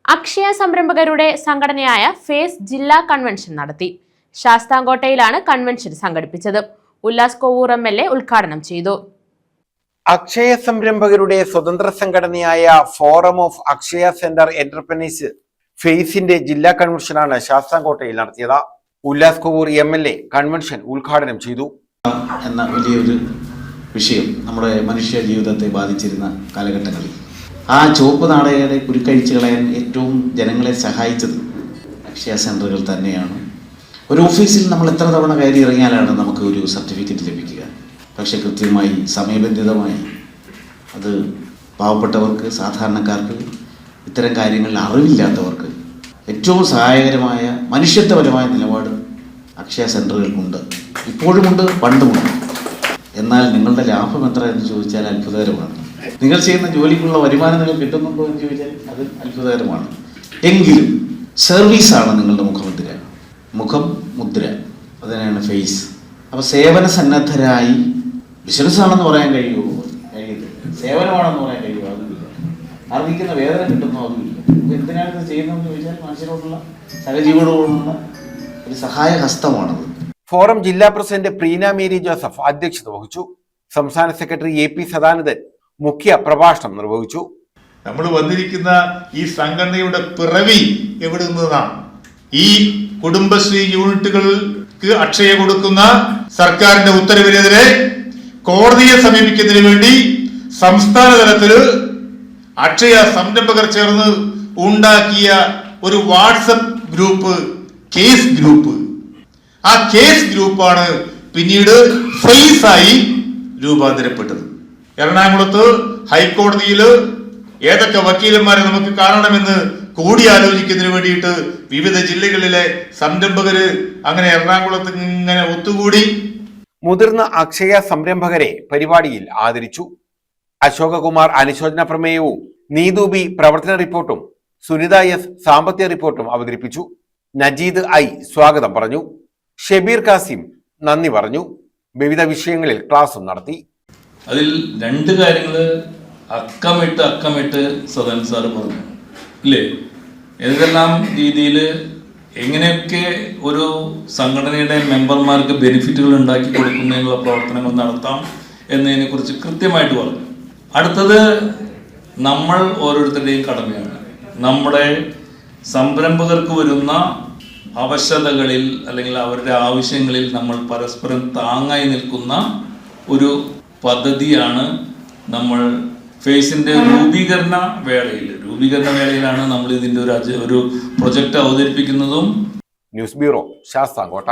അക്ഷയ സംരംഭകരുടെ സംഘടനയായ ഫേസ് ജില്ലാ കൺവെൻഷൻ നടത്തി. ശാസ്താംകോട്ടയിലാണ് കൺവെൻഷൻ സംഘടിപ്പിച്ചത്. ഉല്ലാസ് കോവൂർ MLA ഉദ്ഘാടനം ചെയ്തു. അക്ഷയ സംരംഭകരുടെ സ്വതന്ത്ര സംഘടനയായ ഫോറം ഓഫ് അക്ഷയ സെന്റർ എന്റർപ്രൈനേഴ്സ് ഫേസിന്റെ ജില്ലാ കൺവെൻഷനാണ് ശാസ്താംകോട്ടയിൽ നടത്തിയത്. ഉല്ലാസ് കോവൂർ MLA കൺവെൻഷൻ ഉദ്ഘാടനം ചെയ്തു. എന്ന വലിയൊരു വിഷയം നമ്മുടെ മനുഷ്യ ജീവിതത്തെ ബാധിച്ചിരുന്ന കാലഘട്ടങ്ങളിൽ ആ ചുവപ്പ് നാടകയുടെ കുരുക്കഴിച്ചു കളയാൻ ഏറ്റവും ജനങ്ങളെ സഹായിച്ചത് അക്ഷയ സെൻ്ററുകൾ തന്നെയാണ്. ഒരു ഓഫീസിൽ നമ്മൾ എത്ര തവണ കയറി ഇറങ്ങിയാലാണ് നമുക്ക് ഒരു സർട്ടിഫിക്കറ്റ് ലഭിക്കുക. പക്ഷെ കൃത്യമായി സമയബന്ധിതമായി അത് പാവപ്പെട്ടവർക്ക്, സാധാരണക്കാർക്ക്, ഇത്തരം കാര്യങ്ങളിൽ അറിവില്ലാത്തവർക്ക് ഏറ്റവും സഹായകരമായ മനുഷ്യത്വപരമായ നിലപാട് അക്ഷയ സെൻ്ററുകൾക്കുണ്ട്. ഇപ്പോഴുമുണ്ട്, പണ്ടുമുണ്ട്. എന്നാൽ നിങ്ങളുടെ ലാഭം എത്ര എന്ന് ചോദിച്ചാൽ അത്ഭുതകരമാണ്. നിങ്ങൾ ചെയ്യുന്ന ജോലിക്കുള്ള വരുമാനം നിങ്ങൾ കിട്ടുന്നുണ്ടോ എന്ന് ചോദിച്ചാൽ അത് അത്ഭുതകരമാണ്. എങ്കിലും സർവീസാണ് നിങ്ങളുടെ മുഖമുദ്ര, അതിനാണ് ഫേസ്. അപ്പോൾ സേവന സന്നദ്ധരായി ബിസിനസ്സാണെന്ന് പറയാൻ കഴിയുമോ? കഴിയത്തില്ല. സേവനമാണെന്ന് പറയാൻ കഴിയുമോ? അതുമില്ല. അർഹിക്കുന്ന വേതനം കിട്ടുന്നോ? അതുമില്ല. അപ്പോൾ എന്തിനാണ് ഇത് ചെയ്യുന്നതെന്ന് ചോദിച്ചാൽ മനുഷ്യരോടുള്ള, സഹജീവികളോടുള്ള ഒരു സഹായ ഹസ്തമാണത്. ഫോറം ജില്ലാ പ്രസിഡന്റ് പ്രീന മേരി ജോസഫ് അധ്യക്ഷത വഹിച്ചു. സംസ്ഥാന സെക്രട്ടറി AP സദാനന്ദൻ മുഖ്യ പ്രഭാഷണം നിർവഹിച്ചു. നമ്മൾ വന്നിരിക്കുന്ന ഈ സംഘടനയുടെ പിറവി എവിടെ നിന്നാണ്? ഈ കുടുംബശ്രീ യൂണിറ്റുകൾക്ക് അക്ഷയ കൊടുക്കുന്ന സർക്കാരിന്റെ ഉത്തരവിനെതിരെ കോടതിയെ സമീപിക്കുന്നതിന് വേണ്ടി സംസ്ഥാന തലത്തിൽ അക്ഷയ സംരംഭകർ ചേർന്ന് ഉണ്ടാക്കിയ ഒരു വാട്സപ്പ് ഗ്രൂപ്പ്, കേസ് ഗ്രൂപ്പ്. ആ കേസ് ഗ്രൂപ്പാണ് പിന്നീട് ഫേസായി രൂപാന്തരപ്പെട്ടത്. എറണാകുളത്ത് ഹൈക്കോടതിയിൽ ഏതൊക്കെ വക്കീലന്മാരെ നമുക്ക് കാണണമെന്ന് കൂടിയാലോചിക്കുന്നതിന് വേണ്ടിയിട്ട് വിവിധ ജില്ലകളിലെ സംരംഭകര് അങ്ങനെ എറണാകുളത്ത് ഇങ്ങനെ ഒത്തുകൂടി. മുതിർന്ന അക്ഷയ സംരംഭകരെ പരിപാടിയിൽ ആദരിച്ചു. അശോകകുമാർ അനുശോചന പ്രമേയവും നീതു B പ്രവർത്തന റിപ്പോർട്ടും സുനിത S സാമ്പത്തിക റിപ്പോർട്ടും അവതരിപ്പിച്ചു. നജീദ് I സ്വാഗതം പറഞ്ഞു. ഷബീർ കാസിം നന്ദി പറഞ്ഞു. വിവിധ വിഷയങ്ങളിൽ ക്ലാസും നടത്തി. അതിൽ രണ്ട് കാര്യങ്ങൾ അക്കമിട്ട് സദൻ സാറ് പറഞ്ഞു ഇല്ലേ? ഏതെല്ലാം രീതിയിൽ എങ്ങനെയൊക്കെ ഒരു സംഘടനയുടെ മെമ്പർമാർക്ക് ബെനിഫിറ്റുകൾ ഉണ്ടാക്കി കൊടുക്കുന്നതിനുള്ള പ്രവർത്തനങ്ങൾ നടത്താം എന്നതിനെ കുറിച്ച് കൃത്യമായിട്ട് പറഞ്ഞു. അടുത്തത് നമ്മൾ ഓരോരുത്തരുടെയും കടമയാണ്. നമ്മുടെ സംരംഭകർക്ക് വരുന്ന അവശതകളിൽ അല്ലെങ്കിൽ അവരുടെ ആവശ്യങ്ങളിൽ നമ്മൾ പരസ്പരം താങ്ങായി നിൽക്കുന്ന ഒരു പദ്ധതിയാണ് നമ്മൾ ഫേസിന്റെ രൂപീകരണ വേളയിലാണ് നമ്മൾ ഇതിന്റെ ഒരു പ്രൊജക്ട് അവതരിപ്പിക്കുന്നതും. News bureau, Sasthamkotta.